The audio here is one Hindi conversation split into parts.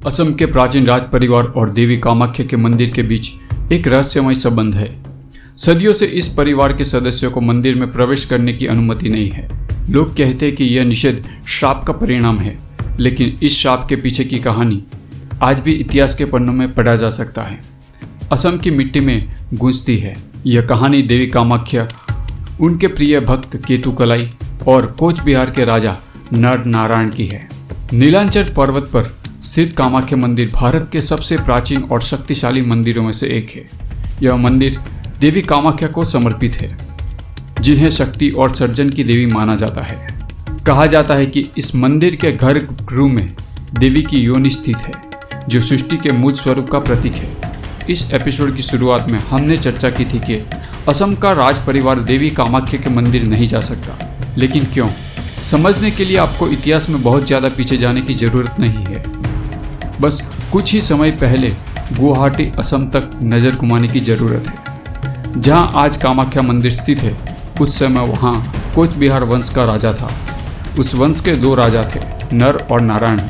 असम के प्राचीन राज परिवार और देवी कामाख्या के मंदिर के बीच एक रहस्यमय संबंध है। सदियों से इस परिवार के सदस्यों को मंदिर में प्रवेश करने की अनुमति नहीं है। लोग कहते हैं कि यह निषेध श्राप का परिणाम है, लेकिन इस श्राप के पीछे की कहानी आज भी इतिहास के पन्नों में पढ़ा जा सकता है। असम की मिट्टी में गूंजती है यह कहानी देवी कामाख्या, उनके प्रिय भक्त केतु कलाई और कोच बिहार के राजा नर नारायण की है। नीलांचल पर्वत पर स्थित कामाख्या मंदिर भारत के सबसे प्राचीन और शक्तिशाली मंदिरों में से एक है। यह मंदिर देवी कामाख्या को समर्पित है, जिन्हें शक्ति और सर्जन की देवी माना जाता है। कहा जाता है कि इस मंदिर के गर्भगृह में देवी की योनि स्थित है, जो सृष्टि के मूल स्वरूप का प्रतीक है। इस एपिसोड की शुरुआत में हमने चर्चा की थी कि असम का राज परिवार देवी कामाख्या के मंदिर नहीं जा सकता, लेकिन क्यों? समझने के लिए आपको इतिहास में बहुत ज़्यादा पीछे जाने की ज़रूरत नहीं है। बस कुछ ही समय पहले गुवाहाटी असम तक नज़र घुमाने की ज़रूरत है। जहां आज कामाख्या मंदिर स्थित है, उस समय वहां कोच बिहार वंश का राजा था। उस वंश के दो राजा थे, नर और नारायण।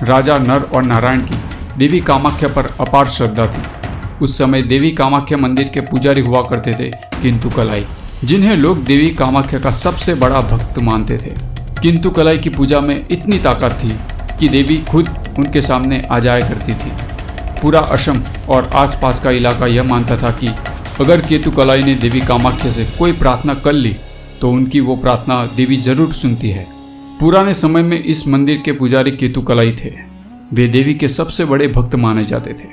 राजा नर और नारायण की देवी कामाख्या पर अपार श्रद्धा थी। उस समय देवी कामाख्या मंदिर के पुजारी हुआ करते थे किंतु कलाई, जिन्हें लोग देवी कामाख्या का सबसे बड़ा भक्त मानते थे। किंतु कलाई की पूजा में इतनी ताकत थी कि देवी खुद उनके सामने आ जाया करती थी। पूरा असम और आसपास का इलाका यह मानता था कि अगर केतु कलाई ने देवी कामाख्या से कोई प्रार्थना कर ली तो उनकी वो प्रार्थना देवी जरूर सुनती है। पुराने समय में इस मंदिर के पुजारी केतु कलाई थे। वे देवी के सबसे बड़े भक्त माने जाते थे।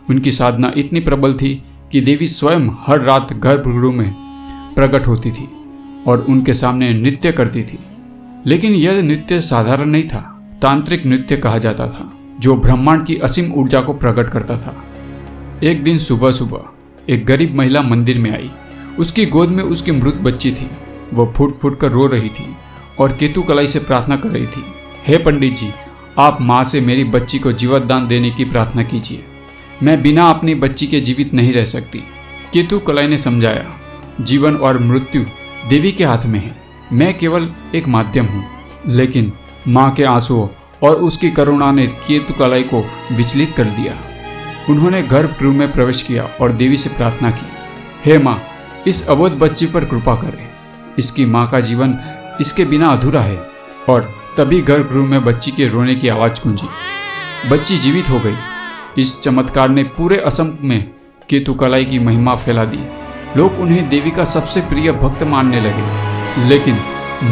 उनकी साधना इतनी प्रबल थी कि देवी स्वयं हर रात गर्भगृह में प्रकट होती थी और उनके सामने नृत्य करती थी। लेकिन यह नृत्य साधारण नहीं था, तांत्रिक नृत्य कहा जाता था, जो ब्रह्मांड की असीम ऊर्जा को प्रकट करता था। एक दिन सुबह सुबह एक गरीब महिला मंदिर में आई। उसकी गोद में उसकी मृत बच्ची थी। वह फूट फूट कर रो रही थी और केतु कलाई से प्रार्थना कर रही थी, हे पंडित जी, आप माँ से मेरी बच्ची को जीवतदान देने की प्रार्थना कीजिए। मैं बिना अपनी बच्ची के जीवित नहीं रह सकती। केतु कलाई ने समझाया, जीवन और मृत्यु देवी के हाथ में है, मैं केवल एक माध्यम हूँ। लेकिन माँ के आंसुओं और उसकी करुणा ने केतु कलाई को विचलित कर दिया। उन्होंने गर्भगृह में प्रवेश किया और देवी से प्रार्थना की, हे माँ, इस अबोध बच्ची पर कृपा करें। इसकी माँ का जीवन इसके बिना अधूरा है। और तभी गर्भगृह में बच्ची के रोने की आवाज़ गूंजी। बच्ची जीवित हो गई। इस चमत्कार ने पूरे असम में केतु कलाई की महिमा फैला दी। लोग उन्हें देवी का सबसे प्रिय भक्त मानने लगे। लेकिन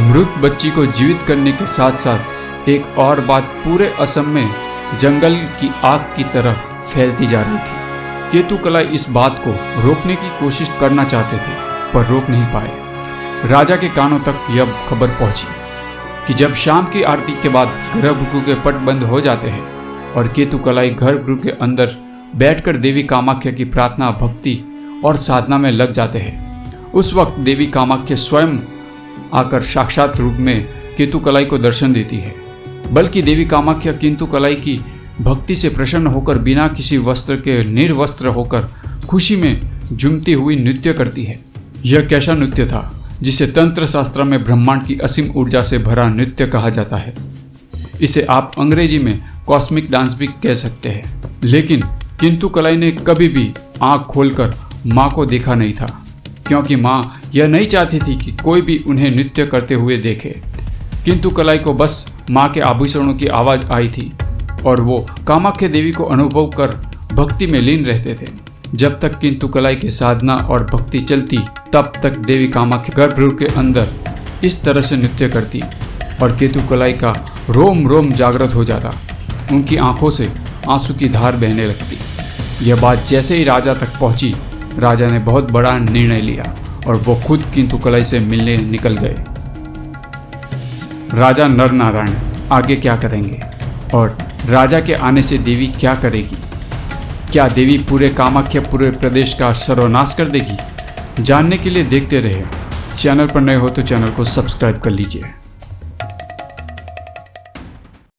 मृत बच्ची को जीवित करने के साथ साथ एक और बात पूरे असम में जंगल की आग की तरह फैलती जा रही थी। केतु कलाई इस बात को रोकने की कोशिश करना चाहते थे, पर रोक नहीं पाए। राजा के कानों तक यह खबर पहुंची कि जब शाम की आरती के बाद गर्भगृह के पट बंद हो जाते हैं और केतु कलाई गर्भगृह के अंदर बैठकर देवी कामाख्या की प्रार्थना, भक्ति और साधना में लग जाते हैं, उस वक्त देवी कामाख्या स्वयं आकर साक्षात रूप में केतु कलाई को दर्शन देती है। बल्कि देवी कामाख्या केतु कलाई की भक्ति से प्रसन्न होकर बिना किसी वस्त्र के निर्वस्त्र होकर खुशी में झूमती हुई नृत्य करती है। यह कैसा नृत्य था जिसे तंत्र शास्त्र में ब्रह्मांड की असीम ऊर्जा से भरा नृत्य कहा जाता है। इसे आप अंग्रेजी में कॉस्मिक डांस भी कह सकते हैं। लेकिन केतु कलाई ने कभी भी आंख खोलकर माँ को देखा नहीं था, क्योंकि माँ यह नहीं चाहती थी कि कोई भी उन्हें नृत्य करते हुए देखे। केतु कलाई को बस माँ के आभूषणों की आवाज़ आई थी और वो कामाख्या देवी को अनुभव कर भक्ति में लीन रहते थे। जब तक केतु कलाई की साधना और भक्ति चलती, तब तक देवी कामाख्या गर्भगृह के अंदर इस तरह से नृत्य करती और केतु कलाई का रोम रोम जागृत हो जाता। उनकी आंखों से आंसू की धार बहने लगती। यह बात जैसे ही राजा तक पहुंची, राजा ने बहुत बड़ा निर्णय लिया और वो खुद केतु कलाई से मिलने निकल गए। राजा नर नारायण आगे क्या करेंगे और राजा के आने से देवी क्या करेगी? क्या देवी पूरे कामाख्या पूरे प्रदेश का सर्वनाश कर देगी? जानने के लिए देखते रहे। चैनल पर नए हो तो चैनल को सब्सक्राइब कर लीजिए।